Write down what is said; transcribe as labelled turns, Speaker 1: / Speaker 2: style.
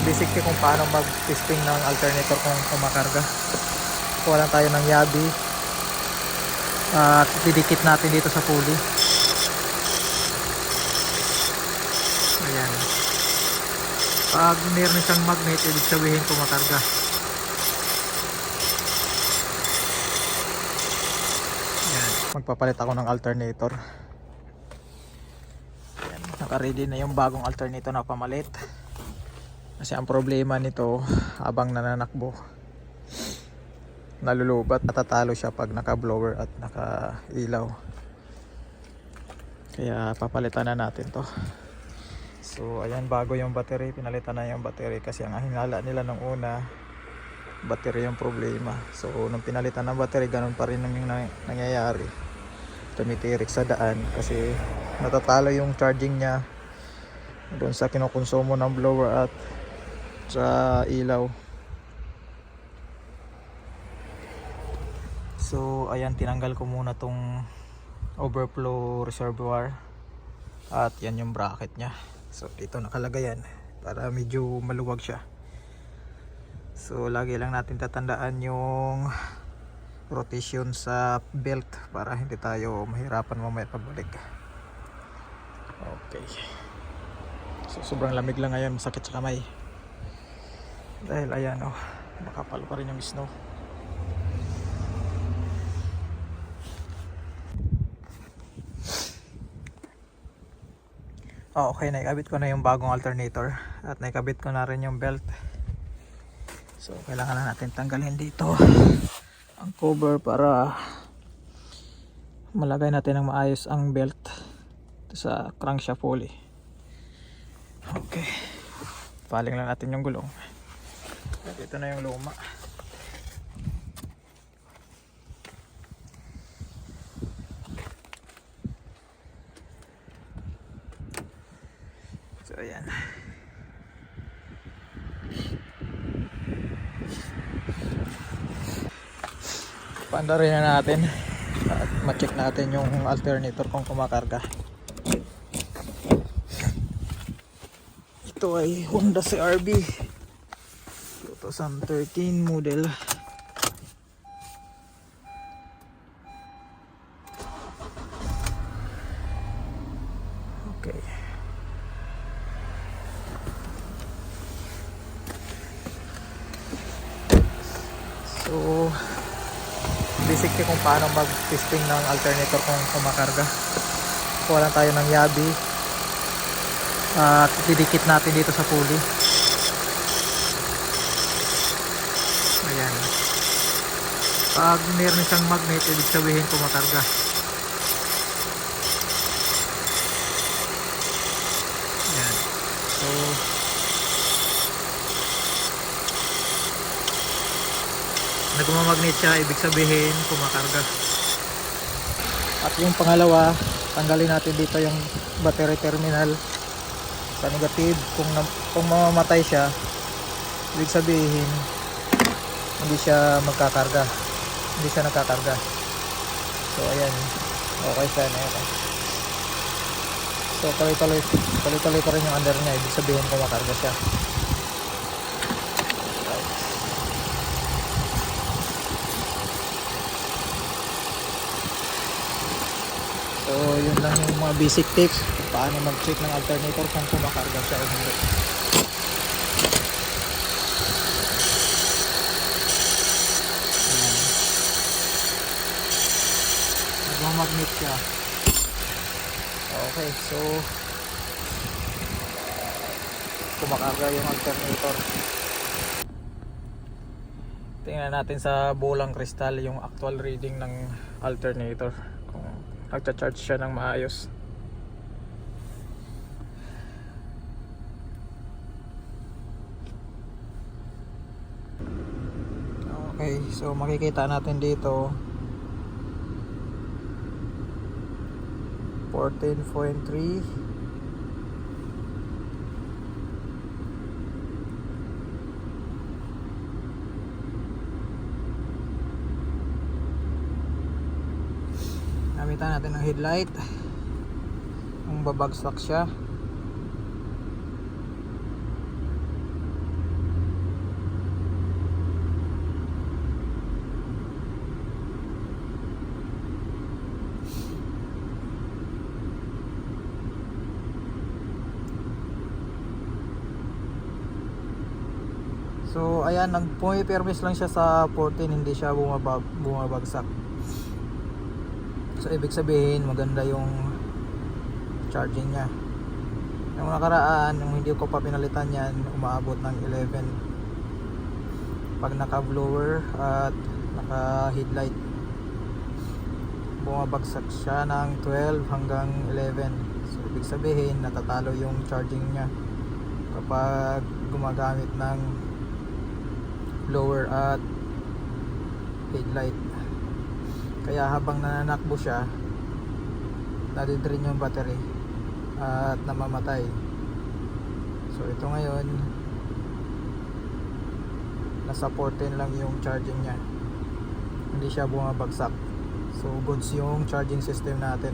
Speaker 1: basically kung paano mag-testing ng alternator kung kumakarga. Kuha lang tayo ng yabi at didikit natin dito sa pulley. Ayan. Pag meron siyang magnet, ibig sabihin kumakarga. Ayan. Magpapalit ako ng alternator. Ayan. Naka-ready na yung bagong alternator na pamalit. Kasi ang problema nito, habang nananakbo, nalulubat, natatalo siya pag naka-blower at naka-ilaw. Kaya papalitan na natin to. So ayan, bago yung battery, pinalitan na yung battery kasi ang hinala nila nung una, battery yung problema. So nung pinalitan ng battery, ganun pa rin yung nangyayari. Tumitirik sa daan kasi natatalo yung charging niya doon sa kinukonsumo ng blower at sa ilaw. So ayan, tinanggal ko muna tong overflow reservoir at yan yung bracket nya. So dito nakalagay yan para medyo maluwag siya. So lagi lang natin tatandaan yung rotation sa belt para hindi tayo mahirapan mamaya pagbalik. Okay. So sobrang lamig lang ngayon, masakit sa kamay. Dahil ayan makapal pa rin yung snow. Okay, naikabit ko na yung bagong alternator at naikabit ko na rin yung belt. So kailangan na natin tanggalin dito ang cover para malagay natin ng maayos ang belt sa crankshaft pulley. Okay, paling lang natin yung gulong. Ito na yung luma. So ayan. Paandarin na natin at ma-check natin yung alternator kung kumakarga. Ito ay Honda CR-V 2013 model. Okay. So basically kung paano mag-testing ng alternator kung kumakarga. Kuha lang tayo ng yabi at didikit natin dito sa pulley. Ayan. Pag meron siyang magnet, ibig sabihin kumakarga. Ayan. So nagmamagnet siya, ibig sabihin kumakarga. At yung pangalawa, tanggalin natin dito yung battery terminal sa negative. Kung mamamatay siya, ibig sabihin hindi siya magkakarga, hindi siya nagkakarga. So ayan, okay siya na ito. So tuloy-tuloy pa rin yung under niya, ibig sabihin kumakarga siya. So yun lang yung mga basic tips paano mag-check ng alternator kung kumakarga siya o hindi. Nagmamagnet siya. Okay, so kumakarga yung alternator. Tingnan natin sa bulang kristal yung actual reading ng alternator kung nagcha-charge siya ng maayos. Okay, so makikita natin dito 14.3. Gamitan natin ng headlight kung babagsak siya. So ayan, pumipermis lang siya sa 14, hindi siya bumabagsak. So ibig sabihin maganda yung charging niya. Yung nakaraan, yung hindi ko pa pinalitan yan, umaabot ng 11 pag naka blower at naka headlight. Bumabagsak siya ng 12 hanggang 11. So ibig sabihin natatalo yung charging niya kapag gumagamit ng blower at headlight. Kaya habang nananakbo siya, nadidrain yung battery at namamatay. So ito ngayon nasa 14 lang yung charging niya, hindi siya bumabagsak. So goods yung charging system natin.